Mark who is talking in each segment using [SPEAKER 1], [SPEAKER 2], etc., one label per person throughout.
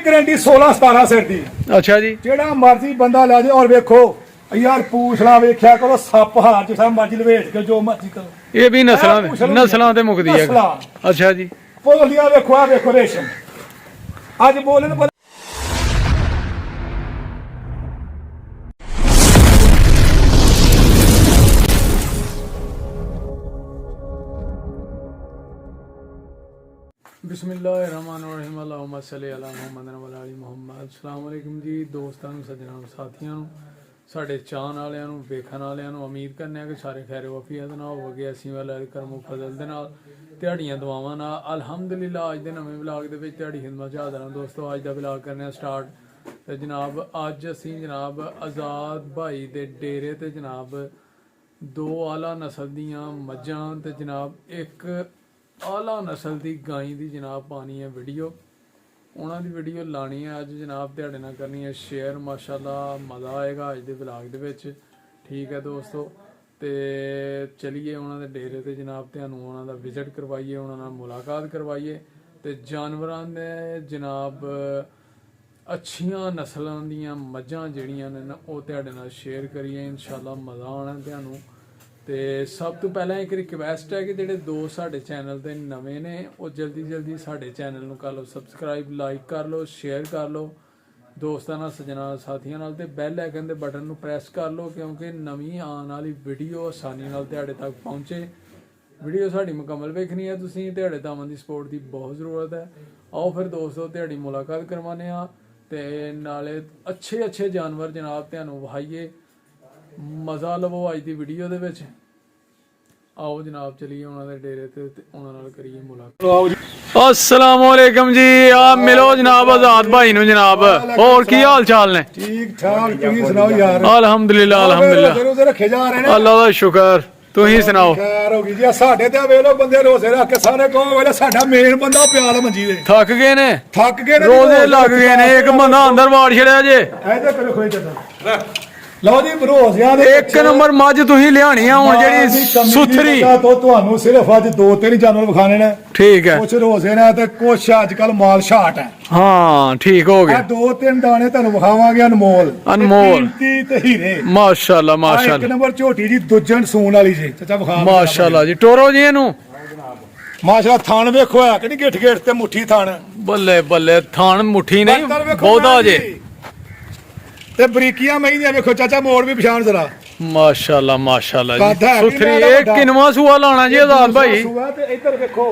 [SPEAKER 1] Guarantee 16-17 सिर दी।
[SPEAKER 2] अच्छा जी,
[SPEAKER 1] जेड़ा मर्जी बंदा लै दे। और वेखो यार पूछना वेख्या करो सप हार जिस मर्जी लवेट के जो मर्जी करो।
[SPEAKER 2] ये भी नस्लां ते मुकदी है। अच्छा जी,
[SPEAKER 1] पोलिया वेखो आ वेखो रेशम अज बोले
[SPEAKER 2] बिस्मिल्लाहिर्रहमानिर्रहीम अल्लाहुम्मा सल्ली अला मुहम्मद व अला आलि मुहम्मद। अस्सलाम वालेकुम जी दोस्तों, सज्जनों, साथियों, साढ़े चाहन वालियां नूं, वेखण वालियां नूं। उम्मीद करने कि सारे खैर वफीयत नाल होवोगे। असीं वाला करम फजल दे नाल दिहाड़ियां दुआवां नाल अल्हम्दुलिल्लाह अज दे नवें व्लॉग दे विच दिहाड़ी खिदमत च हाज़र हां। दोस्तों अज दा व्लॉग करने स्टार्ट ते जनाब अज असीं जनाब आज़ाद भाई दे डेरे ते जनाब दो आला नस्ल दियां मज्जां ते जनाब एक आला नस्ल की गाय की जनाब पानी है वीडियो। उन्होंने दी वीडियो लानी है अज जनाब तुहाडे नाल करनी है शेयर। माशाल्लाह मज़ा आएगा अज दे व्लॉग दे विच। ठीक है दोस्तों, तो चलिए उन्होंने डेरे ते जनाब तुहानूं उन्हां दा विजिट करवाइए, उन्हां नाल मुलाकात करवाइए तो जानवरां दे जनाब अच्छियां नस्लों दियां मज्जां जिहड़ियां ने ओह तुहाडे नाल शेयर करिए। इंशाअल्लाह मज़ा आना तुहानूं। तो सब तो पहला एक रिक्वेस्ट है कि जोड़े दोस्त साढ़े चैनल के नवे ने वो जल्दी साढ़े चैनल को कर लो सबसक्राइब, लाइक कर लो, शेयर कर लो दोस्तों, सज्जना साथियों नाल, ते बैल आइकन के बटन को प्रेस कर लो क्योंकि नवी आने वाली वीडियो आसानी नाल तुहाडे तक पहुँचे। वीडियो साड़ी मुकम्मल वेखनी है तुसीं, तुहाडे तावां दी सपोर्ट की बहुत ज़रूरत है। आओ फिर दोस्तों तुहाडी मुलाकात करवाने आ ते नाले अच्छे जानवर जनाब तुहानूं विखाईए। मज़ा लवो अज की वीडियो दे विच। आओ जनाब चलिए उन्होंने डेरे ते उन्होंने करिए मुलाकात। अस्सलाम वालेकुम जी, आप मिलो जनाब आज़ाद भाई नूं जनाब। और की हाल चाल ने?
[SPEAKER 1] ठीक ठाक, तुसीं सुनाओ यार?
[SPEAKER 2] अल्हम्दुलिल्लाह
[SPEAKER 1] रखे जा रहे हैं,
[SPEAKER 2] अल्लाह दा शुक्र। तुसीं सुनाओ?
[SPEAKER 1] खैर हो गई जी। साडे ते वे लोग बंदे रोजे रख के सारे कहो वेले साडा मेन बंदा प्याल मंजी दे
[SPEAKER 2] थक गए ने, रोजे लग गए ने। एक बंदा अंदर वाड़ छड़िया जे।
[SPEAKER 1] ऐसे करो खोई चदा लो जी रोजियां दे
[SPEAKER 2] एक नंबर मज तुसीं लियाणी आ हुण जेहड़ी सुथरी
[SPEAKER 1] तो तुहानू सिर्फ अज 2-3 जानवर विखाने ने।
[SPEAKER 2] ठीक है,
[SPEAKER 1] कुछ रोजे ने ते कुछ अजकल माल शाट है।
[SPEAKER 2] हाँ ठीक हो गया।
[SPEAKER 1] 2-3 दाने तुहानू विखावांगे अनमोल कीमती ते हीरे।
[SPEAKER 2] माशाल्लाह माशाल्लाह।
[SPEAKER 1] एक नंबर झोटी जी दुजन सून वाली जी। चाचा विखा
[SPEAKER 2] माशाल्लाह जी। टोरो जी इनू
[SPEAKER 1] माशाल्लाह। थान वेखो है कि नहीं, गिठ गिठ ते मुट्ठी थान।
[SPEAKER 2] बल्ले बल्ले, थान मुट्ठी नहीं बहुता जे
[SPEAKER 1] ते बरीकियां महीनियां वेखो चाचा, मोड़ भी पछाण जरा।
[SPEAKER 2] माशाल्लाह माशाल्लाह जी।
[SPEAKER 1] कादा है
[SPEAKER 2] सुथरी
[SPEAKER 1] भी
[SPEAKER 2] एक किनवा सूआ लाना जी आजाद भाई।
[SPEAKER 1] ते इधर वेखो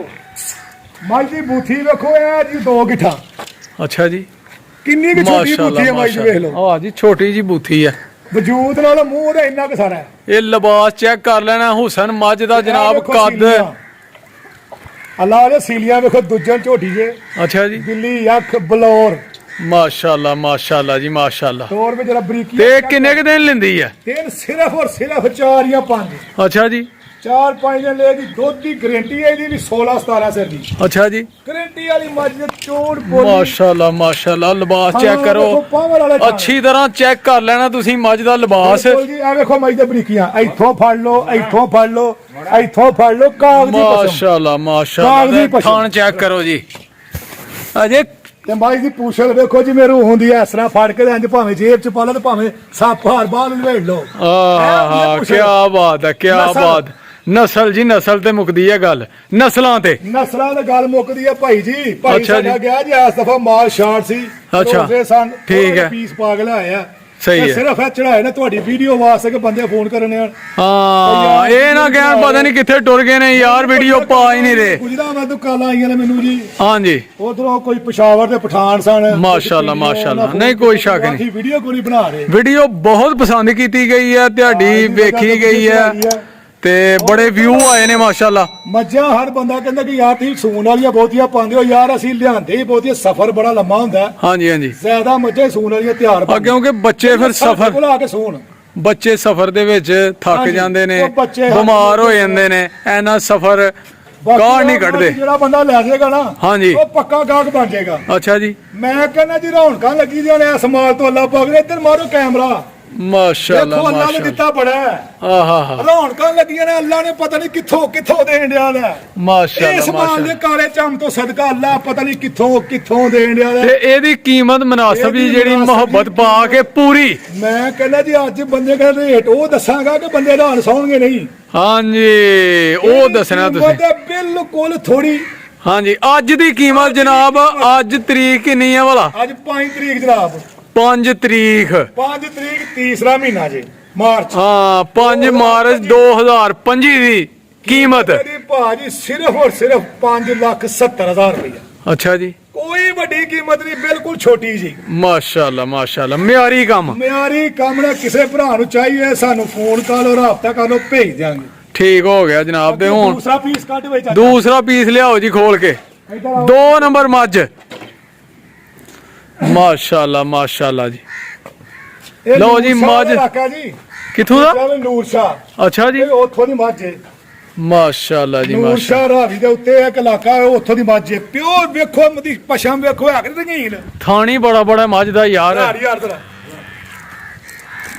[SPEAKER 1] मज दी बूथी वेखो है जी 2 गिठा।
[SPEAKER 2] अच्छा जी,
[SPEAKER 1] किन्नी की छोटी बूथी है मज दी वेख लो।
[SPEAKER 2] हां जी छोटी जी बूथी है।
[SPEAKER 1] वजूद नाल मुंह दा इन्ना क सारा है।
[SPEAKER 2] ये लिबास चेक कर लेना हुसन मज दा जनाब कद।
[SPEAKER 1] अल्लाह दे सीलियां वेखो दुजन झोटी जे।
[SPEAKER 2] अच्छा जी,
[SPEAKER 1] दिल्ली अख बलौर।
[SPEAKER 2] माशाल्लाह माशाल्लाह जी माशाल्लाह।
[SPEAKER 1] तौर पे जरा बरीकी
[SPEAKER 2] ते किन्ने के दिन लेंदी है?
[SPEAKER 1] दिन सिर्फ और सिर्फ 4 या 5।
[SPEAKER 2] अच्छा जी,
[SPEAKER 1] 4-5 दिन ले दी। दुध की गारंटी है दी 16-17 सिर दी।
[SPEAKER 2] अच्छा जी,
[SPEAKER 1] गारंटी वाली मज दे चोड़ बोली।
[SPEAKER 2] माशाल्लाह माशाल्लाह। लिबास चेक करो, अच्छी तरह चेक कर लेना तुसी मज दा लिबास।
[SPEAKER 1] जी आ देखो मज दे बरीकियां इथों फड़ लो, इथों फड़ लो, इथों फड़ लो। कागजी
[SPEAKER 2] माशाल्लाह माशाल्लाह। थान चेक करो जी। अजे
[SPEAKER 1] ते मज दी पूछल वेखो जी मेरू होंदी है इस तरह फड़ के इंज भावें जेब च पा लो ते भावें सप हार बाहर लवेट लो।
[SPEAKER 2] क्या बात है, क्या बात। नस्ल जी नस्ल ते मुकदी है गल, नस्लां ते
[SPEAKER 1] गल मुकदी है भाई जी। भाई साडा गया जी इस दफा माल शार्ट सी।
[SPEAKER 2] अच्छा ठीक है,
[SPEAKER 1] पीस पागल आया
[SPEAKER 2] सही है।
[SPEAKER 1] सिर्फ चढ़ाए ने तुहाडी वीडियो वास्ते के बंदे फोन करने।
[SPEAKER 2] हां ये ना कहन पता नहीं किथे टुर गए ने यार, वीडियो पा ही नहीं रहे।
[SPEAKER 1] गुजरा मैं तो कल आईयां ने मेनू जी।
[SPEAKER 2] हां जी,
[SPEAKER 1] उधरों कोई पेशावर ते पठान सन।
[SPEAKER 2] माशाल्लाह माशाल्लाह। नहीं कोई शक नहीं,
[SPEAKER 1] वीडियो कोई बना रहे।
[SPEAKER 2] वीडियो बहुत पसंद की गई है, तुहाडी वेखी गई है ते बड़े व्यू आए ने माशाल्लाह।
[SPEAKER 1] मज्जा हर बंदा कहंदा कि यार तुसीं सून वालियां बहुतियां पांदे हो। यार असीं लिआंदे ही बहुतियां, सफर बड़ा लम्मा हुंदा है।
[SPEAKER 2] हां जी हां जी,
[SPEAKER 1] ज्यादा मज्जा सून वालियां तैयार
[SPEAKER 2] क्योंकि बच्चे फिर सफर
[SPEAKER 1] बुला के सून
[SPEAKER 2] बच्चे सफर दे विच थक जांदे ने, बीमार हो जांदे ने, ऐना सफर गाह नहीं कटदे।
[SPEAKER 1] जेड़ा बंदा ले जाएगा ना
[SPEAKER 2] हां जी
[SPEAKER 1] वो पक्का गाहक बन जाएगा।
[SPEAKER 2] अच्छा जी,
[SPEAKER 1] मैं कहना जी रौनकां लगी दी ने इस माल तो अल्लाह पाक ने। इधर मारो कैमरा,
[SPEAKER 2] ਮਾਸ਼ਾਅੱਲਾ
[SPEAKER 1] ਦੇਖੋ ਅੱਲਾ ਨੇ
[SPEAKER 2] ਮਾਸ਼ਾਅੱਲਾ
[SPEAKER 1] ਦਿੱਤਾ ਬੜਾ ਹੈ।
[SPEAKER 2] ਆਹਾ
[SPEAKER 1] ਰੌਣਕਾਂ ਲੱਗੀਆਂ ਨੇ, ਅੱਲਾ ਨੇ ਪਤਾ ਨਹੀਂ ਕਿੱਥੋਂ ਦੇਣ ਡਿਆ ਦਾ।
[SPEAKER 2] ਮਾਸ਼ਾਅੱਲਾ
[SPEAKER 1] ਇਸ ਮਾਲ ਦੇ
[SPEAKER 2] ਮਾਸ਼ਾਅੱਲਾ
[SPEAKER 1] ਕਾਲੇ ਚਮ ਤੋਂ ਸਦਕਾ ਅੱਲਾ ਪਤਾ ਨਹੀਂ ਕਿੱਥੋਂ ਦੇਣ ਡਿਆ ਦਾ।
[SPEAKER 2] ਤੇ ਇਹਦੀ ਕੀਮਤ ਮੁਨਾਸਬ ਹੀ
[SPEAKER 1] ਇਹਦੀ
[SPEAKER 2] ਜਿਹੜੀ
[SPEAKER 1] ਮੁਨਾਸਬ
[SPEAKER 2] ਮੁਹੱਬਤ
[SPEAKER 1] ਜੀ
[SPEAKER 2] ਪਾ ਕੇ ਪੂਰੀ।
[SPEAKER 1] ਮੈਂ ਕਹਿੰਦਾ ਜੀ ਅੱਜ ਬੰਦੇ ਕਹਿੰਦੇ ਰੇਟ ਉਹ ਦੱਸਾਂਗਾ ਕਿ ਬੰਦੇ ਦਾ ਸੌਣਗੇ ਨਹੀਂ।
[SPEAKER 2] ਹਾਂਜੀ ਉਹ ਦੱਸਣਾ ਤੁਸੀਂ।
[SPEAKER 1] ਬਿਲਕੁਲ ਥੋੜੀ।
[SPEAKER 2] ਹਾਂਜੀ ਅੱਜ ਦੀ ਕੀਮਤ ਜਨਾਬ, ਅੱਜ ਤਰੀਕ ਕਿੰਨੀ ਹੈ ਭਲਾ?
[SPEAKER 1] ਅੱਜ 5 ਤਰੀਕ ਜਨਾਬ,
[SPEAKER 2] 5 ਤਰੀਕ
[SPEAKER 1] 5 ਤਰੀਕ ਤੀਸਰਾ ਮਹੀਨਾ ਜੀ, ਮਾਰਚ।
[SPEAKER 2] ਹਾਂ 5 ਮਾਰਚ 2025 ਦੀ ਕੀਮਤ।
[SPEAKER 1] ਇਹਦੀ ਭਾਜੀ ਸਿਰਫ ਔਰ ਸਿਰਫ 5,70,000 ਰੁਪਇਆ।
[SPEAKER 2] ਅੱਛਾ ਜੀ,
[SPEAKER 1] ਕੋਈ ਵੱਡੀ ਕੀਮਤ ਨਹੀਂ, ਬਿਲਕੁਲ ਛੋਟੀ ਜੀ।
[SPEAKER 2] ਮਾਸ਼ਾਅੱਲਾ ਮਾਸ਼ਾਅੱਲਾ ਮਿਆਰੀ ਕੰਮ।
[SPEAKER 1] ਮਿਆਰੀ ਕੰਮ ਨਾ, ਕਿਸੇ ਭਰਾ ਨੂੰ ਚਾਹੀਏ ਸਾਨੂੰ ਫੋਨ ਕਰ ਲਓ, ਰਾਬਤਾ ਕਰ ਲਓ, ਭੇਜ ਦਿਆਂਗੇ।
[SPEAKER 2] ਠੀਕ ਹੋ ਗਿਆ ਜਨਾਬ। ਤੇ ਹੁਣ
[SPEAKER 1] ਦੂਸਰਾ ਪੀਸ ਕੱਢ ਵਿੱਚ
[SPEAKER 2] ਦੂਸਰਾ ਪੀਸ ਲਿਆਓ ਜੀ ਖੋਲ ਕੇ। 2 ਨੰਬਰ ਮੱਝ। ਮਾਸ਼ਾਅੱਲਾ ਮਾਸ਼ਾਅੱਲਾ ਜੀ। ਲਓ ਜੀ ਮੱਝ
[SPEAKER 1] ਜੀ
[SPEAKER 2] ਕਿੱਥੋਂ ਦਾ?
[SPEAKER 1] ਨੂਰ ਸ਼ਾਹ।
[SPEAKER 2] ਅੱਛਾ ਜੀ,
[SPEAKER 1] ਇਹ ਉੱਥੋਂ ਦੀ ਮੱਝ ਹੈ।
[SPEAKER 2] ਮਾਸ਼ਾਅੱਲਾ ਜੀ
[SPEAKER 1] ਨੂਰ
[SPEAKER 2] ਮਾਸ਼ਾਅੱਲਾ।
[SPEAKER 1] ਸ਼ਾਹ ਰਾਵੀ ਦੇ ਉੱਤੇ ਇੱਕ ਇਲਾਕਾ ਹੈ, ਉੱਥੋਂ ਦੀ ਮੱਝ ਹੈ। ਪਿਓਰ ਵੇਖੋ ਮਦੀ ਪਸ਼ਮ ਵੇਖੋ, ਹੈ ਕਿ ਰੰਗੀਨ।
[SPEAKER 2] ਥਾਣੀ ਬੜਾ ਮੱਝ ਦਾ ਯਾਰ।
[SPEAKER 1] ਯਾਰ ਤੇਰਾ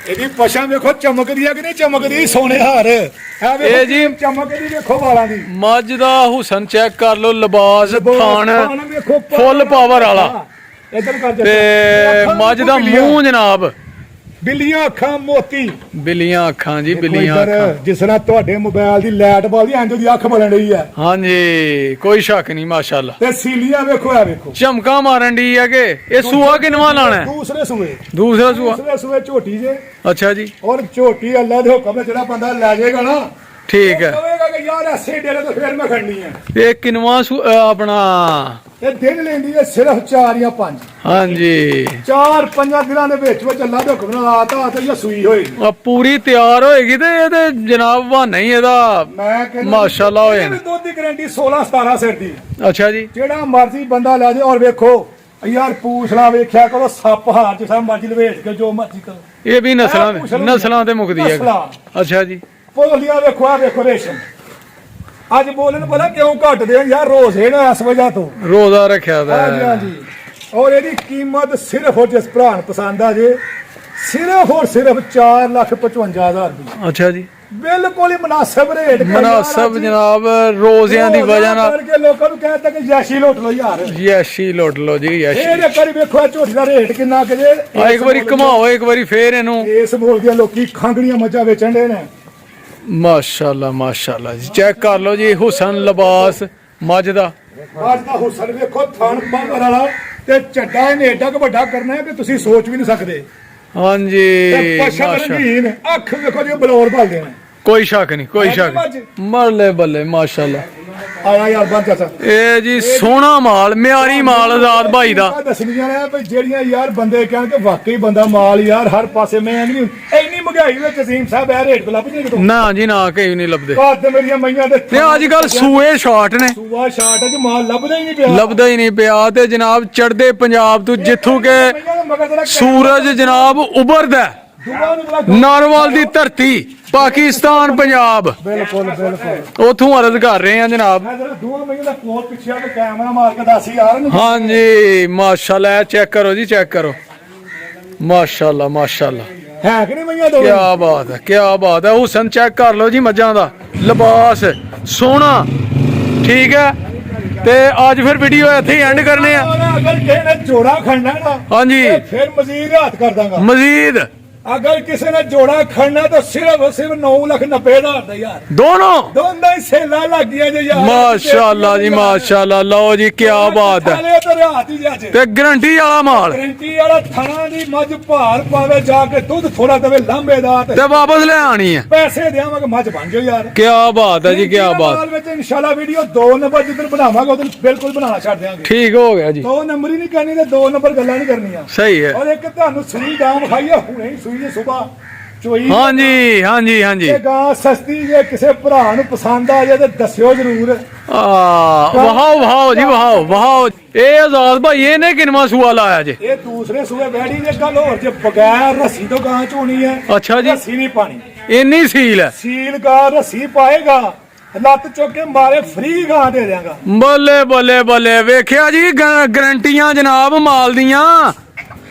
[SPEAKER 1] ਇਹਦੀ ਪਸ਼ਮ ਵੇਖੋ, ਚਮਕਦੀ ਹੈ ਕਿ ਨਹੀਂ ਚਮਕਦੀ? ਸੋਨੇ ਹਾਰ
[SPEAKER 2] ਇਹ ਜੀ
[SPEAKER 1] ਚਮਕਦੀ ਵੇਖੋ ਵਾਲਾਂ ਦੀ।
[SPEAKER 2] ਮੱਝ ਦਾ ਹੁਸਨ ਚੈੱਕ ਕਰ ਲਓ, ਲਿਬਾਸ ਥਾਣ
[SPEAKER 1] ਵੇਖੋ
[SPEAKER 2] ਫੁੱਲ ਪਾਵਰ ਵਾਲਾ।
[SPEAKER 1] ਇਧਰ ਕਰ
[SPEAKER 2] ਤੇ ਮੱਝ ਦਾ ਮੂੰਹ ਜਨਾਬ,
[SPEAKER 1] ਬਿੱਲੀਆਂ ਅੱਖਾਂ ਮੋਤੀ।
[SPEAKER 2] ਬਿੱਲੀਆਂ ਅੱਖਾਂ ਜੀ, ਬਿੱਲੀਆਂ ਅੱਖਾਂ।
[SPEAKER 1] ਜਿਸ ਤਰ੍ਹਾਂ ਤੁਹਾਡੇ ਮੋਬਾਈਲ ਦੀ ਲਾਈਟ ਬਲਦੀ ਇੰਜ ਦੀ ਅੱਖ ਬਲਣ ਰਹੀ ਹੈ।
[SPEAKER 2] ਹਾਂਜੀ ਕੋਈ ਸ਼ੱਕ ਨਹੀਂ ਮਾਸ਼ਾਅੱਲਾ।
[SPEAKER 1] ਤੇ ਸੀਲੀਆਂ ਵੇਖੋ, ਆ ਵੇਖੋ
[SPEAKER 2] ਝਮਕਾ ਮਾਰਨ ਦੀ ਹੈ ਕਿ ਇਹ ਸੂਆ ਕਿਨਵਾ ਲਾਣਾ ਹੈ?
[SPEAKER 1] ਦੂਸਰੇ ਸੂਏ।
[SPEAKER 2] ਦੂਸਰਾ ਸੂਆ।
[SPEAKER 1] ਦੂਸਰੇ ਸੂਏ ਝੋਟੀ ਜੇ।
[SPEAKER 2] ਅੱਛਾ ਜੀ,
[SPEAKER 1] ਔਰ ਝੋਟੀ ਅੱਲਾ ਦੇ ਹੁਕਮ ਨਾਲ ਜਿਹੜਾ ਬੰਦਾ ਲੈ ਜਾਏਗਾ ਨਾ,
[SPEAKER 2] ਠੀਕ ਹੈ।
[SPEAKER 1] ਕਹੇਗਾ ਕਿ ਯਾਰ ਐਸੇ ਡੇਰੇ ਤੋਂ ਫੇਰ ਮੈਂ ਖੜਨੀ ਹੈ।
[SPEAKER 2] ਇਹ ਕਿਨਵਾ ਆਪਣਾ
[SPEAKER 1] ਇਹ ਦਿਨ ਲੈਂਦੀ ਹੈ ਸਿਰਫ 4 ਜਾਂ 5।
[SPEAKER 2] ਹਾਂਜੀ
[SPEAKER 1] 4-5 ਦਿਨਾਂ ਦੇ ਵਿੱਚ ਅੱਲਾ ਦੇ ਹੁਕਮ ਨਾਲ ਆਤਾ ਤੇ ਇਹ ਸੂਈ ਹੋਏਗੀ।
[SPEAKER 2] ਆ ਪੂਰੀ ਤਿਆਰ ਹੋਏਗੀ ਤੇ ਇਹ ਤੇ ਜਨਾਬ ਵਾ ਨਹੀਂ ਇਹਦਾ।
[SPEAKER 1] ਮੈਂ ਕਹਿੰਦਾ
[SPEAKER 2] ਮਾਸ਼ਾਅੱਲਾ ਹੋਏ
[SPEAKER 1] ਇਹਦੀ ਦੁੱਧ ਦੀ ਗਾਰੰਟੀ 16-17 ਸਿਰ ਦੀ।
[SPEAKER 2] ਅੱਛਾ ਜੀ,
[SPEAKER 1] ਜਿਹੜਾ ਮਰਜ਼ੀ ਬੰਦਾ ਲੈ ਜਾਏ। ਔਰ ਵੇਖੋ ਯਾਰ ਪੂਛਲਾ ਵੇਖਿਆ ਕਰੋ, ਸੱਪ ਹਾਰ ਜਿਸਾ ਮਰਜ਼ੀ ਲਵੇਟ ਕੇ ਜੋ ਮਰਜ਼ੀ ਕਰੋ।
[SPEAKER 2] ਇਹ ਵੀ ਨਸਲਾਂ ਤੇ ਮੁਕਦੀ ਹੈ।
[SPEAKER 1] ਨਸਲਾਂ।
[SPEAKER 2] ਅੱਛਾ ਜੀ,
[SPEAKER 1] ਪੋਲੀਆਂ ਵੇਖੋ, ਆ ਵੇਖੋ ਰੇਸ਼ਮ। ਅੱਜ ਬੋਲਣ ਪਤਾ ਕਿਉਂ ਘਟਦੇ ਆ ਯਾਰ? ਰੋਜ਼ੇ ਨਾ ਇਸ ਵਜ੍ਹਾ ਤੋਂ
[SPEAKER 2] ਰੋਜ਼ਾ ਰੱਖਿਆ ਦਾ।
[SPEAKER 1] ਹਾਂਜੀ ਹਾਂਜੀ। ਔਰ ਇਹਦੀ ਕੀਮਤ ਸਿਰਫ ਜਿਸ ਭਰਾ ਨੂੰ ਪਸੰਦ ਆ ਜੇ, ਸਿਰਫ ਔਰ ਸਿਰਫ 4,55,000 ਰੁਪਏ।
[SPEAKER 2] ਅੱਛਾ ਜੀ,
[SPEAKER 1] ਬਿਲਕੁਲ ਹੀ ਮੁਨਾਸਬ ਰੇਟ।
[SPEAKER 2] ਮੁਨਾਸਬ ਜਨਾਬ, ਰੋਜ਼ਿਆਂ ਦੀ ਵਜ੍ਹਾ ਨਾਲ
[SPEAKER 1] ਕਰਕੇ ਲੋਕਾਂ ਨੂੰ ਕਹਿੰਦਾ ਕਿ ਯਾਸ਼ੀ ਲੁੱਟ ਲੋ ਯਾਰ।
[SPEAKER 2] ਯੈਸ਼ੀ ਲੁੱਟ ਲੋ ਜੀ, ਯੈਸ਼ੀ।
[SPEAKER 1] ਇਹ ਇੱਕ ਵਾਰੀ ਵੇਖੋ ਇਹ ਝੋਟੀ ਦਾ ਰੇਟ ਕਿੰਨਾ ਕਿ ਜੇ।
[SPEAKER 2] ਇੱਕ ਵਾਰੀ ਘਮਾਓ, ਇੱਕ ਵਾਰੀ ਫੇਰ ਇਹਨੂੰ।
[SPEAKER 1] ਇਸ ਮੁਲਕ ਦੇ ਲੋਕੀ ਖਾਂਗੜੀਆਂ ਮੱਝਾਂ ਵੇਚਣ ਦੇ ਨੇ।
[SPEAKER 2] ਮਾਸ਼ਾਅੱਲਾ ਮਾਸ਼ਾਅੱਲਾ ਜੀ, ਚੈੱਕ ਕਰ ਲਓ ਜੀ ਹੁਸਨ ਲਿਬਾਸ ਮੱਝ ਦਾ।
[SPEAKER 1] ਅੱਜ ਦਾ ਹੁਸਨ ਵੇਖੋ, ਥਣ ਪਾਵਰ ਵਾਲਾ ਤੇ ਚੱਡਾ ਇਹਨੇ ਏਡਾ ਕੁ ਵੱਡਾ ਕਰਨਾ ਹੈ ਕਿ ਤੁਸੀਂ ਸੋਚ ਵੀ ਨਹੀਂ ਸਕਦੇ।
[SPEAKER 2] ਹਾਂਜੀ
[SPEAKER 1] ਤੇ ਪਸ਼ਮ
[SPEAKER 2] ਮਾਸ਼ਾਅੱਲਾ,
[SPEAKER 1] ਰੰਗੀਨ, ਅੱਖ ਵੇਖੋ ਜੀ ਬਲੌਰ ਭਲਦੇ ਨੇ।
[SPEAKER 2] ਕੋਈ ਸ਼ੱਕ ਨਹੀਂ, ਕੋਈ ਸ਼ੱਕ ਨਹੀਂ। ਮਰਲੇ ਬੱਲੇ ਮਾਸ਼ਾਅੱਲਾ।
[SPEAKER 1] ਆਇਆ ਯਾਰ ਬੰਦ ਚਾਚਾ।
[SPEAKER 2] ਇਹ ਜੀ ਸੋਹਣਾ ਮਾਲ, ਮਿਆਰੀ ਮਾਲ ਆਜ਼ਾਦ ਭਾਈ ਦਾ।
[SPEAKER 1] ਦੱਸਣੀਆਂ ਨੇ ਵੀ ਜਿਹੜੀਆਂ ਯਾਰ ਬੰਦੇ ਕਹਿਣ ਕਿ ਵਾਕਈ ਬੰਦਾ ਮਾਲ ਯਾਰ ਹਰ ਪਾਸੇ। ਮੈਂ ਨਹੀਂ ਇੰਨੀ ਮਹਿੰਗਾਈ ਵਿੱਚ ਅਜ਼ੀਮ ਸਾਹਿਬ ਇਹ ਰੇਟ ਲੱਭ ਨਹੀਂ ਕਿਤੋਂ।
[SPEAKER 2] ਨਾ ਜੀ ਨਾ, ਕਈ ਨਹੀਂ ਲੱਭਦੇ।
[SPEAKER 1] ਘਰ ਤੇ ਮੇਰੀਆਂ ਮਈਆਂ ਦੇ
[SPEAKER 2] ਤੇ ਅੱਜ ਕੱਲ ਸੂਏ ਸ਼ਾਰਟ ਨੇ,
[SPEAKER 1] ਸੂਆ ਸ਼ਾਟ ਚ ਮਾਲ ਲੱਭਦਾ ਹੀ ਨਹੀਂ ਪਿਆ।
[SPEAKER 2] ਲੱਭਦਾ ਹੀ ਨਹੀਂ ਪਿਆ। ਤੇ ਜਨਾਬ ਚੜ੍ਹਦੇ ਪੰਜਾਬ ਤੋਂ ਜਿੱਥੋਂ ਕਿ ਸੂਰਜ ਜਨਾਬ ਉਭਰਦਾ ਹੈ, ਨਾਰਵਾਲ ਦੀ ਧਰਤੀ, ਪਾਕਿਸਤਾਨ, ਪੰਜਾਬ,
[SPEAKER 1] ਬਿਲਕੁਲ ਬਿਲਕੁਲ
[SPEAKER 2] ਉਥੋਂ ਅਰਜ਼ ਕਰ ਰਹੇ ਆ ਜਨਾਬ।
[SPEAKER 1] ਦੋਵਾਂ ਮਹੀਨੇ ਦਾ ਕੋਲ ਪਿੱਛੇ ਆ ਕੇ ਕੈਮਰਾ ਮਾਰ ਕੇ ਦੱਸ ਯਾਰ।
[SPEAKER 2] ਹਾਂਜੀ ਮਾਸ਼ਾਅੱਲਾ, ਚੈੱਕ ਕਰੋ ਜੀ, ਚੈੱਕ ਕਰੋ। ਮਾਸ਼ਾਅੱਲਾ ਮਾਸ਼ਾਅੱਲਾ,
[SPEAKER 1] ਹੈ ਕਿ ਨਹੀਂ ਮਈਆਂ ਦੋ?
[SPEAKER 2] ਕੀ ਬਾਤ ਹੈ, ਕੀ ਬਾਤ ਹੈ। ਹੁਸਨ ਚੈੱਕ ਕਰ ਲਓ ਜੀ ਮੱਝਾਂ ਦਾ, ਲਿਬਾਸ ਸੋਹਣਾ। ਠੀਕ ਹੈ, ਤੇ ਅੱਜ ਫਿਰ ਵੀਡੀਓ ਇੱਥੇ ਹੀ ਐਂਡ ਕਰਨੇ ਆ।
[SPEAKER 1] ਅਗਰ ਕਿਸੇ ਨੇ ਜੋੜਾ ਖੜਨਾ ਨਾ,
[SPEAKER 2] ਹਾਂਜੀ
[SPEAKER 1] ਫਿਰ ਮਜ਼ੀਦ ਰਾਤ ਕਰ ਦਾਂਗਾ।
[SPEAKER 2] ਮਜ਼ੀਦ
[SPEAKER 1] ਅਗਰ ਕਿਸੇ ਨੇ ਜੋੜਾ ਖੜਨਾ ਤਾਂ ਸਿਰਫ 9,90,000 ਦਾ ਯਾਰ। ਦੋਨਾਂ ਹੀ ਸੇਲਾ ਲੱਗ ਗਈਆਂ ਜੇ ਯਾਰ।
[SPEAKER 2] ਮਾਸ਼ਾਅੱਲਾ ਜੀ ਮਾਸ਼ਾਅੱਲਾ। ਲਓ ਜੀ ਕੀ ਬਾਤ ਹੈ। ਤੇ ਗਰੰਟੀ ਵਾਲਾ ਮਾਲ,
[SPEAKER 1] ਗਰੰਟੀ ਵਾਲਾ ਥਣਾ ਦੀ ਮੱਝ ਭਾਰ ਪਾਵੇ, ਜਾ ਕੇ ਦੁੱਧ ਥੋੜਾ ਦੇਵੇ ਲਾਂਬੇਦਾਰ
[SPEAKER 2] ਤੇ ਵਾਪਸ ਲੈ ਆਣੀ ਹੈ।
[SPEAKER 1] ਪੈਸੇ ਦੇਵਾਂਗੇ, ਮੱਝ ਬਣ ਜਾਓ ਯਾਰ।
[SPEAKER 2] ਕੀ ਬਾਤ ਹੈ ਜੀ, ਕੀ ਬਾਤ।
[SPEAKER 1] ਮਾਲ ਵਿੱਚ ਇਨਸ਼ਾਅੱਲਾ ਵੀਡੀਓ 2 ਨੰਬਰ ਜਿੱਦਣ ਬਣਾਵਾਂਗੇ ਉਦੋਂ ਬਿਲਕੁਲ ਬਣਾਉਣਾ ਛੱਡ ਦਿਆਂਗੇ।
[SPEAKER 2] ਠੀਕ ਹੋ ਗਿਆ ਜੀ।
[SPEAKER 1] 2 ਨੰਬਰ ਹੀ ਨਹੀਂ ਕਰਨੀ ਤੇ 2 ਨੰਬਰ ਗੱਲਾਂ ਨਹੀਂ ਕਰਨੀਆਂ।
[SPEAKER 2] ਸਹੀ ਹੈ।
[SPEAKER 1] ਔਰ ਇੱਕ ਤੁਹਾਨੂੰ ਸੂਈ ਗਾਂ ਵਿਖਾਈਏ, ਹੁਣੇ ਹੀ ਸੂਈ ਜੇ ਸੁਬਾ ਚੋਈ।
[SPEAKER 2] ਹਾਂਜੀ ਹਾਂਜੀ ਹਾਂਜੀ।
[SPEAKER 1] ਇਹ ਗਾਂ ਸਸਤੀ ਜੇ ਕਿਸੇ ਭਰਾ ਨੂੰ ਪਸੰਦ ਆ ਜਾਏ ਤੇ ਦੱਸਿਓ ਜਰੂਰ।
[SPEAKER 2] ਵਹਾਓ ਵਹਾਓ ਜੀ, ਵਹਾਓ ਵਹਾਓ। ਇਹ ਆਜ਼ਾਦ ਭਾਈ ਇਹਨੇ ਕਿਨਵਾ ਸੂਆ ਲਾਇਆ ਜੇ?
[SPEAKER 1] ਇਹ ਦੂਸਰੇ ਸੂਏ ਬੈਠੀ ਜੇ। ਗੱਲ ਹੋਰ ਜੇ ਬਗੈਰ ਰੱਸੀ ਤੋਂ ਗਾਂ ਚੋਣੀ ਹੈ।
[SPEAKER 2] ਅੱਛਾ ਜੀ,
[SPEAKER 1] ਰੱਸੀ ਨਹੀਂ ਪਾਣੀ।
[SPEAKER 2] ਇੰਨੀ ਸੀਲ ਹੈ।
[SPEAKER 1] ਸੀਲ ਗਾਂ ਰੱਸੀ ਪਾਏਗਾ, ਲੱਤ ਚੁੱਕ ਕੇ ਮਾਰੇ ਫ੍ਰੀ ਗਾਂ ਦੇ ਦਿਆਂਗਾ।
[SPEAKER 2] ਬੱਲੇ ਬੱਲੇ ਬੱਲੇ, ਵੇਖਿਆ ਜੀ ਗਰੰਟੀਆਂ ਜਨਾਬ ਮਾਲ ਦੀਆਂ।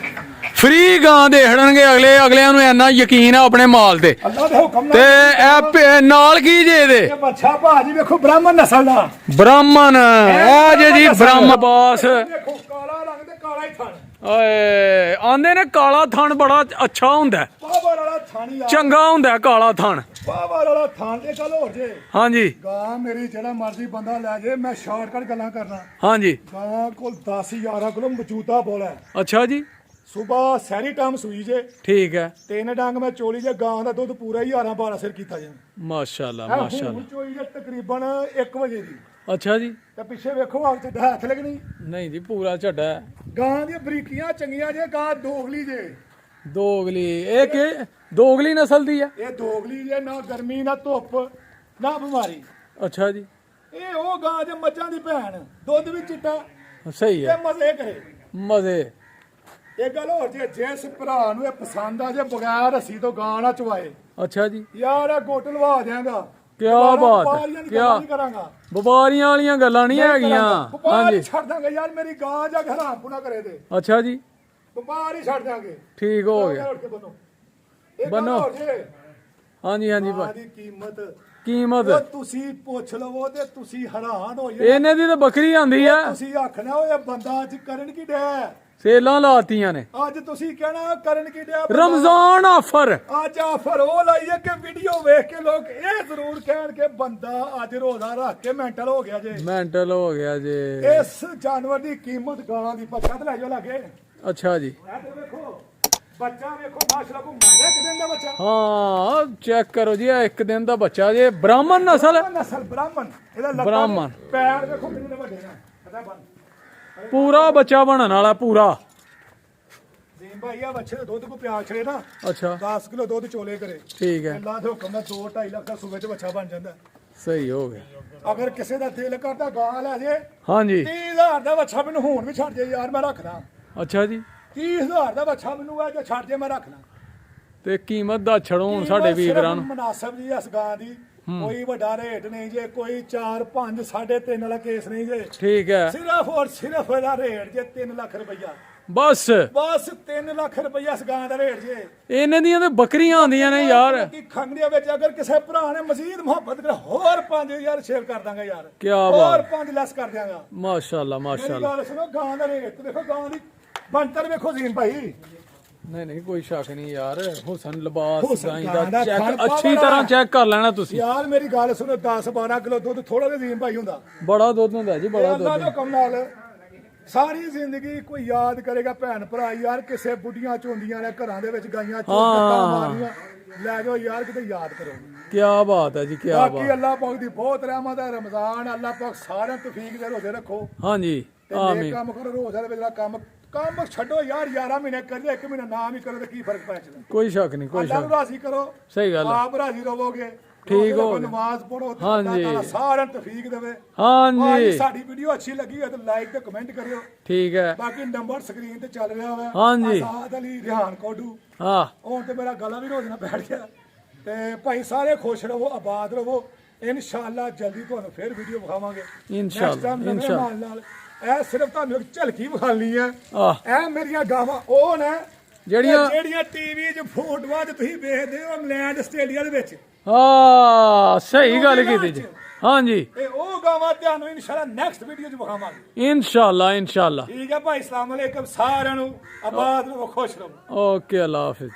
[SPEAKER 2] ਫ੍ਰੀ ਗਾਂ ਦੇਖਣਗੇ ਅਗਲਿਆਂ ਨੂੰ ਇੰਨਾ ਯਕੀਨ ਆ ਆਪਣੇ ਮਾਲ ਤੇ
[SPEAKER 1] ਅੱਲਾ ਦੇ ਹੁਕਮ
[SPEAKER 2] ਤੇ
[SPEAKER 1] ਨਾਲ
[SPEAKER 2] ਇਹ ਨਾਲ ਕੀ ਜੇ ਇਹਦੇ
[SPEAKER 1] ਇਹ ਬੱਚਾ ਭਾਜੀ ਵੇਖੋ ਬ੍ਰਾਹਮਣ ਨਸਲ ਦਾ
[SPEAKER 2] ਬ੍ਰਾਹਮਣ ਇਹ ਜੇ ਜੀ ਬ੍ਰਾਹਮਣ ਬਾਸ
[SPEAKER 1] ਦੇਖੋ ਕਾਲਾ ਰੰਗ ਤੇ ਕਾਲਾ ਹੀ ਥਣ
[SPEAKER 2] ਓਏ ਆਂਦੇ ਨੇ ਕਾਲਾ ਥਣ ਬੜਾ ਅੱਛਾ ਹੁੰਦਾ
[SPEAKER 1] ਪਾਵਰ ਵਾਲਾ ਥਾਣੀ ਆ
[SPEAKER 2] ਚੰਗਾ ਹੁੰਦਾ ਕਾਲਾ ਥਣ
[SPEAKER 1] ਪਾਵਰ ਵਾਲਾ ਥਣ ਤੇ ਗੱਲ ਹੋਰ ਜੇ
[SPEAKER 2] ਹਾਂਜੀ
[SPEAKER 1] ਗਾਂ ਮੇਰੀ ਜਿਹੜਾ ਮਰਜ਼ੀ ਬੰਦਾ ਲੈ ਜੇ ਮੈਂ ਸ਼ਾਰਟਕਟ ਗੱਲਾਂ ਕਰਨਾ
[SPEAKER 2] ਹਾਂਜੀ
[SPEAKER 1] ਗਾਂ ਕੋਲ 10 11 ਕਿਲੋ ਮੌਜੂਦਾ ਬੋਲ ਹੈ
[SPEAKER 2] ਅੱਛਾ ਜੀ
[SPEAKER 1] ਸਵੇਰ ਸੈਰੀ ਟਾਈਮ ਸੂਈ ਜੇ
[SPEAKER 2] ਠੀਕ ਹੈ
[SPEAKER 1] 3 ਡੰਗ ਮੈਂ ਚੋਲੀ ਜੇ ਗਾਂ ਦਾ ਦੁੱਧ ਪੂਰਾ ਹੀ 11 12 ਸਿਰ ਕੀਤਾ ਜੇ
[SPEAKER 2] ਮਾਸ਼ਾਅੱਲਾ
[SPEAKER 1] ਹੁਣ
[SPEAKER 2] ਮਾਸ਼ਾਅੱਲਾ
[SPEAKER 1] ਚੋਈ ਜੇ ਤਕਰੀਬਨ 1 ਵਜੇ ਦੀ
[SPEAKER 2] ਅੱਛਾ ਜੀ
[SPEAKER 1] ਤੇ ਪਿੱਛੇ ਵੇਖੋ ਆਪ ਤੇ ਹੱਥ ਲੱਗਣੀ
[SPEAKER 2] ਨਹੀਂ ਜੀ ਪੂਰਾ ਝੱਡਾ ਹੈ।
[SPEAKER 1] ਗਾਂ ਦੀਆਂ ਬਰੀਕੀਆਂ ਚੰਗੀਆਂ ਜੇ ਗਾਂ ਦੋਗਲੀ ਜੇ
[SPEAKER 2] ਦੋਗਲੀ ਇਹ ਕਿ ਦੋਗਲੀ ਨਸਲ ਦੀ ਆ
[SPEAKER 1] ਇਹ ਦੋਗਲੀ ਜੇ ਨਾ ਗਰਮੀ ਨਾ ਧੁੱਪ ਨਾ ਬਿਮਾਰੀ
[SPEAKER 2] ਅੱਛਾ ਜੀ
[SPEAKER 1] ਇਹ ਉਹ ਗਾਂ ਜੇ ਮੱਝਾਂ ਦੀ ਭੈਣ ਦੁੱਧ ਵੀ ਚਿੱਟਾ
[SPEAKER 2] ਸਹੀ
[SPEAKER 1] ਤੇ
[SPEAKER 2] ਹੈ
[SPEAKER 1] ਮਜ਼ੇ ਕਰੇ
[SPEAKER 2] ਮਜ਼ੇ
[SPEAKER 1] ਇਹ ਗੱਲ ਹੋਰ ਜੇ ਜਿਸ ਭਰਾ ਨੂੰ ਇਹ ਪਸੰਦ ਆ ਜੇ ਬਗੈਰ ਰੱਸੀ ਤੋਂ ਗਾਂ ਨਾ ਚਵਾਏ
[SPEAKER 2] ਅੱਛਾ ਜੀ
[SPEAKER 1] ਯਾਰ ਇਹ ਗੁੱਟ ਲਵਾ ਦਿਆਂਗਾ
[SPEAKER 2] ਕਿਆ
[SPEAKER 1] ਦੁਬਾਰਾ
[SPEAKER 2] ਬਾਤ ਹੈ,
[SPEAKER 1] ਵਪਾਰੀਆਂ ਦੀ
[SPEAKER 2] ਕਿਆ।
[SPEAKER 1] ਗੱਲਾਂ ਨਹੀਂ ਕਰਾਂਗਾ
[SPEAKER 2] ਵਪਾਰੀਆਂ ਵਾਲੀਆਂ ਗੱਲਾਂ ਨਹੀਂ ਹੈਗੀਆਂ
[SPEAKER 1] ਵਪਾਰ
[SPEAKER 2] ਹਾਂਜੀ
[SPEAKER 1] ਹੀ ਛੱਡ ਦਾਂਗੇ ਯਾਰ ਮੇਰੀ ਗਾਂ ਜਾ ਕੇ ਹਰਾਮ ਪੁਣਾ ਕਰੇ ਤੇ
[SPEAKER 2] ਅੱਛਾ ਜੀ
[SPEAKER 1] ਵਪਾਰ ਹੀ ਛੱਡ ਦਾਂਗੇ
[SPEAKER 2] ਠੀਕ ਹੋ ਗਿਆ
[SPEAKER 1] ਉੱਠ ਕੇ ਬੰਨੋ ਇਹ ਗੱਲ
[SPEAKER 2] ਬੰਨੋ।
[SPEAKER 1] ਹੋਰ ਜੇ
[SPEAKER 2] ਹਾਂਜੀ ਹਾਂਜੀ
[SPEAKER 1] ਗਾਂ
[SPEAKER 2] ਭਾਈ
[SPEAKER 1] ਦੀ ਕੀਮਤ
[SPEAKER 2] ਕੀਮਤ
[SPEAKER 1] ਉਹ ਤੁਸੀਂ ਪੁੱਛ ਲਵੋ ਤੇ ਤੁਸੀਂ ਹੈਰਾਨ ਹੋ ਜਾਓ
[SPEAKER 2] ਇਹਨੇ ਦੀ ਤਾਂ ਬੱਕਰੀ ਆਂਦੀ ਆ
[SPEAKER 1] ਤੁਸੀਂ ਆਖਣਾ ਉਹ ਇਹ ਬੰਦਾ ਅੱਜ ਕਰਨ ਕੀ ਡਿਆ
[SPEAKER 2] ਸੇਲਾਂ ਲਾਤੀਆਂ ਨੇ
[SPEAKER 1] ਅੱਜ ਤੁਸੀਂ ਕਹਿਣਾ ਕਰਨ ਕੀ ਡਿਆ ਬੰਦਾ?
[SPEAKER 2] ਰਮਜ਼ਾਨ ਆਫਰ
[SPEAKER 1] ਅੱਜ ਆਫਰ ਉਹ ਲਾਈ ਹੈ ਕਿ ਵੀਡੀਓ ਵੇਖ ਕੇ ਲੋਕ ਇਹ ਜ਼ਰੂਰ ਕਹਿਣ ਕਿ ਬੰਦਾ ਅੱਜ ਰੋਜ਼ਾ ਰੱਖ ਕੇ ਮੈਂਟਲ ਹੋ ਗਿਆ ਜੇ
[SPEAKER 2] ਮੈਂਟਲ ਹੋ ਗਿਆ ਜੇ
[SPEAKER 1] ਇਸ ਜਾਨਵਰ ਦੀ ਕੀਮਤ ਗਾਂ ਦੀ ਬੱਚਾ ਤੇ ਲੈ ਜਾਓ ਲਾਗੇ
[SPEAKER 2] ਅੱਛਾ ਜੀ
[SPEAKER 1] ਇਹ ਤੇ ਵੇਖੋ ਬੱਚਾ ਵੇਖੋ ਮਾਸ਼ਾਅੱਲਾ ਕੋ ਮਾਰਿਆ ਕਿ ਦਿਨ ਦਾ ਬੱਚਾ
[SPEAKER 2] ਹਾਂ ਚੈੱਕ ਕਰੋ ਜੀ ਇਹ ਇੱਕ ਦਿਨ ਦਾ ਬੱਚਾ ਜੇ ਬ੍ਰਾਹਮਣ ਨਸਲ
[SPEAKER 1] ਨਸਲ ਬ੍ਰਾਹਮਣ ਇਹਦਾ ਲੱਤਾਂ
[SPEAKER 2] ਬ੍ਰਾਹਮਣ।
[SPEAKER 1] ਦੇ ਪੈਰ ਵੇਖੋ ਕਿੰਨੇ ਵੱਡੇ ਨੇ ਪਤਾ ਬਣ
[SPEAKER 2] ਪੂਰਾ ਬੱਚਾ ਬਣਨ ਵਾਲਾ ਪੂਰਾ
[SPEAKER 1] ਜ਼ੀਮ ਭਾਈ ਆ ਬੱਚੇ ਦਾ ਦੁੱਧ ਕੋ ਪਿਆ ਛੜੇ ਨਾ
[SPEAKER 2] ਅੱਛਾ
[SPEAKER 1] 10 ਕਿਲੋ ਦੁੱਧ ਚੋਲੇ ਕਰੇ
[SPEAKER 2] ਠੀਕ ਹੈ
[SPEAKER 1] ਅੱਲਾ ਦੇ ਹੁਕਮ ਨਾਲ 2.5 ਲੱਖ ਦਾ ਸੂਬੇ 'ਚ ਬੱਚਾ ਬਣ ਜਾਂਦਾ
[SPEAKER 2] ਸਹੀ ਹੋ ਗਿਆ
[SPEAKER 1] ਅਗਰ ਕਿਸੇ ਦਾ ਦਿਲ ਕਰਦਾ ਗਾਂ ਲੈ ਜੇ
[SPEAKER 2] ਹਾਂਜੀ
[SPEAKER 1] 30,000 ਦਾ ਬੱਚਾ ਮੈਨੂੰ ਹੁਣ ਵੀ ਛੱਡ ਜੇ ਯਾਰ ਮੈਂ ਰੱਖਦਾ
[SPEAKER 2] ਅੱਛਾ ਜੀ
[SPEAKER 1] 30,000 ਦਾ ਬੱਚਾ ਮੈਨੂੰ ਆ ਜੇ ਛੱਡ ਜੇ ਮੈਂ ਰੱਖਦਾ
[SPEAKER 2] ਤੇ ਕੀਮਤ ਦਾ ਛੜੋ ਹੁਣ ਸਾਡੇ ਵੀਰਾਂ ਨੂੰ
[SPEAKER 1] ਮੁਨਾਸਬ ਜੀ ਇਸ ਗਾਂ ਦੀ ਕੋਈ ਵੱਡਾ ਰੇਟ ਨਹੀਂ ਜੇ ਕੋਈ 4 5 3.5 ਵਾਲਾ ਕੇਸ ਨਹੀਂ ਜੇ
[SPEAKER 2] ਠੀਕ ਹੈ
[SPEAKER 1] ਸਿਰਫ ਔਰ ਸਿਰਫ ਇਹਦਾ ਰੇਟ ਜੇ 3 ਲੱਖ ਰੁਪਈਆ
[SPEAKER 2] ਬਸ
[SPEAKER 1] ਬਸ 3 ਲੱਖ ਰੁਪਈਆ ਇਸ ਗਾਂ ਦਾ ਰੇਟ ਜੇ
[SPEAKER 2] ਇਹਨਾਂ ਦੀਆਂ ਤੇ ਬੱਕਰੀਆਂ ਆਉਂਦੀਆਂ ਨੇ ਯਾਰ
[SPEAKER 1] ਕਿ ਖੰਗੜੀਆਂ ਵਿੱਚ ਅਗਰ ਕਿਸੇ ਭਰਾ ਨੇ ਮਜ਼ੀਦ ਮੁਹੱਬਤ ਕਰ ਹੋਰ 5000 ਸ਼ੇਅਰ ਕਰ ਦਾਂਗਾ ਯਾਰ
[SPEAKER 2] ਕਿਆ
[SPEAKER 1] ਹੋਰ
[SPEAKER 2] ਬਾਤ
[SPEAKER 1] 5 ਲੈਸ ਕਰ ਦਿਆਂਗਾ
[SPEAKER 2] ਮਾਸ਼ਾਅੱਲਾ
[SPEAKER 1] ਮੇਰੀ
[SPEAKER 2] ਮਾਸ਼ਾਅੱਲਾ
[SPEAKER 1] ਗੱਲ ਸੁਣੋ ਗਾਂ ਦਾ ਰੇਟ ਦੇਖੋ ਗਾਂ ਦੀ ਬਣਤਰ ਵੇਖੋ ਜ਼ੀਨ ਭਾਈ
[SPEAKER 2] ਨਹੀਂ ਨਹੀਂ ਕੋਈ ਸ਼ੱਕ ਨਹੀਂ ਯਾਰ ਹੁਸਨ ਲਿਬਾਸ
[SPEAKER 1] ਹੁਸਨ
[SPEAKER 2] ਗਾਂ
[SPEAKER 1] ਗਾਂ
[SPEAKER 2] ਦਾ
[SPEAKER 1] ਦਾ
[SPEAKER 2] ਚੈੱਕ
[SPEAKER 1] ਖਾਣ
[SPEAKER 2] ਅੱਛੀ
[SPEAKER 1] ਪਾਵਰ
[SPEAKER 2] ਤਰ੍ਹਾਂ
[SPEAKER 1] ਆ।
[SPEAKER 2] ਚੈੱਕ ਕਰ ਲੈਣਾ ਤੁਸੀਂ
[SPEAKER 1] ਯਾਰ ਮੇਰੀ ਗੱਲ ਸੁਣੋ 10 12 ਕਿਲੋ ਦੁੱਧ ਥੋੜਾ ਜਿਹਾ ਜ਼ੀਨ ਭਾਈ ਹੁੰਦਾ
[SPEAKER 2] ਬੜਾ ਦੁੱਧ ਹੁੰਦਾ ਜੀ ਬੜਾ
[SPEAKER 1] ਅੱਲਾ
[SPEAKER 2] ਦੁੱਧ
[SPEAKER 1] ਦੇ ਹੁਕਮ ਨਾਲ ਸਾਰੀ ਜ਼ਿੰਦਗੀ ਕੋਈ ਯਾਦ ਕਰੇਗਾ ਭੈਣ ਭਰਾ ਯਾਰ ਕਿਸੇ ਬੁੱਢੀਆਂ ਝੋਂਦੀਆਂ ਨੇ ਘਰਾਂ ਦੇ ਵਿੱਚ ਗਾਈਆਂ ਚੋਂ ਮਾਰੀਆਂ ਲੈ ਜਾਓ ਯਾਰ ਕਿਤੇ ਯਾਦ ਕਰੋ
[SPEAKER 2] ਕੀ ਬਾਤ ਹੈ ਜੀ ਕੀ
[SPEAKER 1] ਬਾਕੀ
[SPEAKER 2] ਬਾਤ
[SPEAKER 1] ਅੱਲਾਹ ਪਾਕ ਦੀ ਬਹੁਤ ਰਹਿਮਤ ਹੈ ਰਮਜ਼ਾਨ ਅੱਲਾਹ ਪਾਕ ਸਾਰਿਆਂ ਨੂੰ ਤੌਫੀਕ ਦੇ ਰੋਜ਼ੇ ਰੱਖੋ
[SPEAKER 2] ਹਾਂਜੀ
[SPEAKER 1] ਤੇ ਇਹ
[SPEAKER 2] ਆਮੀਨ
[SPEAKER 1] ਕੰਮ ਕਰੋ ਰੋਜ਼ੇ ਦੇ ਵਿੱਚ ਜਿਹੜਾ ਕੰਮ ਛੱਡੋ ਯਾਰ 11 ਮਹੀਨੇ ਕਰਿਓ 1 ਮਹੀਨਾ ਨਾ ਵੀ ਕਰੋ ਤੇ ਕੀ ਫਰਕ ਪੈ ਜਾਂਦਾ
[SPEAKER 2] ਕੋਈ ਸ਼ੱਕ ਨਹੀਂ ਕੋਈ
[SPEAKER 1] ਅੱਲਾਹ ਨੂੰ
[SPEAKER 2] ਸ਼ੱਕ
[SPEAKER 1] ਰਾਜ਼ੀ ਕਰੋ
[SPEAKER 2] ਸਹੀ ਗੱਲ ਹੈ
[SPEAKER 1] ਆਪ ਰਾਜ਼ੀ ਰਹੋਗੇ
[SPEAKER 2] ਠੀਕ ਹੋ ਗਿਆ।
[SPEAKER 1] ਨਮਾਜ਼ ਪੜੋ ਤੇ
[SPEAKER 2] ਹਾਂਜੀ।
[SPEAKER 1] ਅੱਲਾਹ ਤਾਲਾ ਸਾਰਿਆਂ ਨੂੰ ਤੌਫੀਕ ਦੇਵੇ
[SPEAKER 2] ਹਾਂਜੀ
[SPEAKER 1] ਸਾਡੀ ਵੀਡੀਓ ਅੱਛੀ ਲੱਗੀ ਹੈ ਤਾਂ ਲਾਈਕ ਤੇ ਕਮੈਂਟ ਕਰਿਓ
[SPEAKER 2] ਠੀਕ ਹੈ
[SPEAKER 1] ਬਾਕੀ ਨੰਬਰ ਸਕਰੀਨ ਤੇ ਚੱਲ ਰਿਹਾ ਹੋਇਆ
[SPEAKER 2] ਹਾਂਜੀ।
[SPEAKER 1] ਆਜ਼ਾਦ ਅਲੀ ਰਿਹਾਨ ਕੋਡੂ
[SPEAKER 2] ਹਾਂ
[SPEAKER 1] ਹੁਣ ਤੇ ਮੇਰਾ ਗਲਾ ਵੀ ਰੋਜ਼ ਨਾਲ ਬੈਠ ਗਿਆ ਤੇ ਭਾਈ ਸਾਰੇ ਖੁਸ਼ ਰਹੋ ਆਬਾਦ ਰਹੋ ਇਨਸ਼ਾਅੱਲਾ ਜਲਦੀ ਤੁਹਾਨੂੰ ਫਿਰ ਵੀਡੀਓ ਵਿਖਾਵਾਂਗੇ
[SPEAKER 2] ਇਨਸ਼ਾਅੱਲਾ,
[SPEAKER 1] Next time ਨਵੇਂ
[SPEAKER 2] ਇਨਸ਼ਾਅੱਲਾ।
[SPEAKER 1] ਮਾਲ ਨਾਲ ਇਹ ਸਿਰਫ ਤੁਹਾਨੂੰ ਇੱਕ ਝਲਕੀ ਵਿਖਾਣੀ ਹੈ
[SPEAKER 2] ਆਹ
[SPEAKER 1] ਇਹ ਮੇਰੀਆਂ ਗਾਵਾਂ ਉਹ ਨੇ
[SPEAKER 2] ਜਿਹੜੀਆਂ
[SPEAKER 1] ਟੀਵੀ 'ਚ ਫੋਟੋਆਂ 'ਚ ਤੁਸੀਂ ਵੇਖਦੇ ਹੋ ਇੰਗਲੈਂਡ ਆਸਟ੍ਰੇਲੀਆ ਦੇ ਵਿੱਚ
[SPEAKER 2] ਹਾਂ ਸਹੀ ਗੱਲ ਕੀਤੀ ਜੀ ਹਾਂਜੀ
[SPEAKER 1] ਇਹ ਉਹ ਗਾਵਾਂ ਤੁਹਾਨੂੰ ਇਨਸ਼ਾਅੱਲਾ ਨੈਕਸਟ ਵੀਡੀਓ 'ਚ ਵਿਖਾਵਾਂਗੇ
[SPEAKER 2] ਇਨਸ਼ਾਅੱਲਾ ਇਨਸ਼ਾਅੱਲਾ
[SPEAKER 1] ਠੀਕ ਹੈ ਭਾਈ ਅਸਲਾਮ ਅਲੈਕਮ ਸਾਰਿਆਂ ਨੂੰ ਆਬਾਦ ਰਹੋ ਖੁਸ਼ ਰਹੋ
[SPEAKER 2] ਓਕੇ ਅੱਲਾ ਹਾਫਿਜ਼